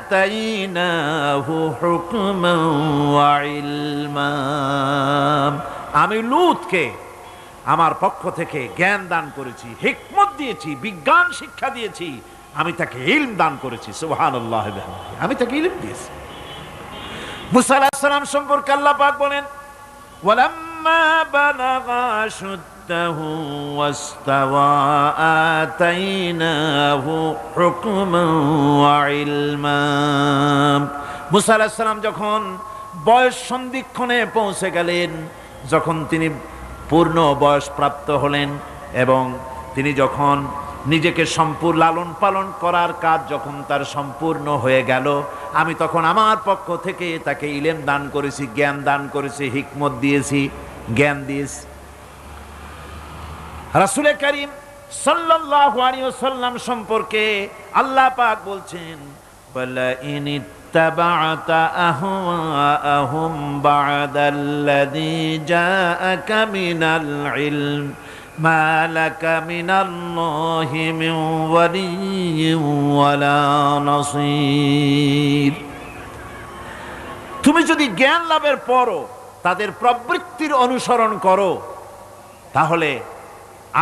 আতাইনাহু হুকমান ওয়া ইলমা। আমি লূতকে আমার পক্ষ থেকে জ্ঞান দান করেছি, হিকমত দিয়েছি, বিজ্ঞান শিক্ষা দিয়েছি, আমি তাকে ইলম দান করেছি। সুবহানাল্লাহ, আমি তাকে ইলম দিয়েছি। মুসা আলাইহিস সালাম সম্পর্কে আল্লাহ পাক বলেন, ওয়ালাম্মা বালাগা আশুদ্দাহু ওয়াস্তাওয়া আতাইনাহু হুকমান ওয়া ইলমা। মুসা আলাইহিস সালাম যখন বয়স সন্ধিক্ষণে পৌঁছে গেলেন, যখন তিনি পূর্ণ বয়স প্রাপ্ত হলেন এবং তিনি যখন নিজেকে সম্পূর্ণ লালন পালন করার কাজ যখন তার সম্পূর্ণ হয়ে গেল, আমি তখন আমার পক্ষ থেকে তাকে ইলম দান করেছি, জ্ঞান দান করেছি, হিকমত দিয়েছি, জ্ঞান দিয়েছি। রাসূল করিম সাল্লাল্লাহু আলাইহি ওয়াসাল্লাম সম্পর্কে আল্লাহ পাক বলছেন, ওয়ালা ইন ইত্তাবা'তা আহওয়াআহুম বা'দাল্লাযী জাআকা মিনাল ইলম মা লাকা মিনাল্লাহি মিন ওয়ালিয়্যিন ওয়ালা নাসীর। তুমি যদি জ্ঞান লাভের পরও তাদের প্রবৃত্তির অনুসরণ করো, তাহলে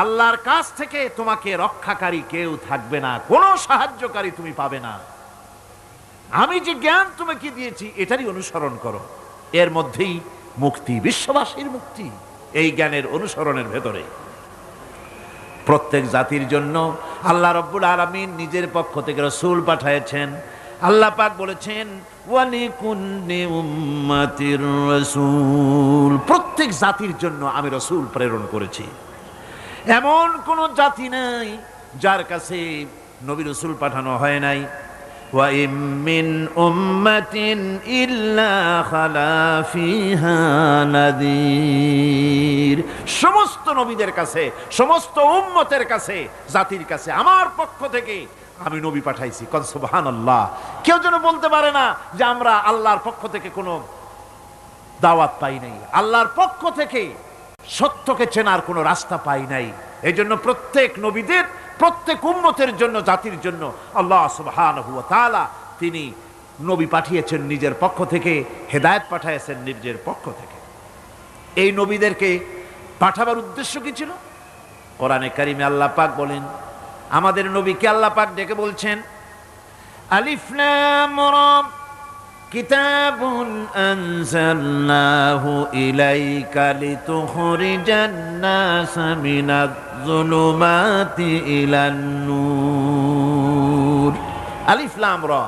আল্লাহর কাছ থেকে তোমাকে রক্ষাকারী কেউ থাকবে না, কোনো সাহায্যকারী তুমি পাবে না। আমি যে জ্ঞান তোমাকে দিয়েছি এটারই অনুসরণ করো, এর মধ্যেই মুক্তি, বিশ্ববাসীর মুক্তি এই জ্ঞানের অনুসরণের ভেতরে। প্রত্যেক জাতির জন্য আল্লাহ রাব্বুল আলামিন নিজের পক্ষ থেকে রাসূল পাঠিয়েছেন। আল্লাহ পাক বলেছেন, ওয়ালিকুল্লি উম্মাতির রাসূল, প্রত্যেক জাতির জন্য আমি রাসূল প্রেরণ করেছি। এমন কোন জাতি নাই যার কাছে নবী রাসূল পাঠানো হয় নাই। ওয়া ইম মিন উম্মাতিন ইল্লা খালা ফিহা নাযীর, সমস্ত নবীদের কাছে, সমস্ত উম্মতের কাছে, জাতির কাছে আমার পক্ষ থেকে আমি নবী পাঠাইছি। কোন সুবহানাল্লাহ। কেউ যেন বলতে পারে না যে আমরা আল্লাহর পক্ষ থেকে কোনো দাওয়াত পাই নাই, আল্লাহর পক্ষ থেকে সত্যকে চেনার কোনো রাস্তা পাই নাই। এই জন্য প্রত্যেক নবীদের, প্রত্যেক উম্মতের জন্য, জাতির জন্য আল্লাহ সুবহানাহু ওয়া তাআলা তিনি নবী পাঠিয়েছেন নিজের পক্ষ থেকে, হেদায়েত পাঠিয়েছেন নিজের পক্ষ থেকে। এই নবীদেরকে পাঠাবার উদ্দেশ্য কি ছিল? কোরআনে কারিমে আল্লাহ পাক বলেন, আমাদের নবীকে আল্লাহ পাক ডেকে বলছেন, আলিফ লাম রা কিতাবুন আনজালনাহু ইলাইকা লিতুখরিজান নাস মিনাজ যুলুমাতি ইলান নূর। আলিফ লাম রা,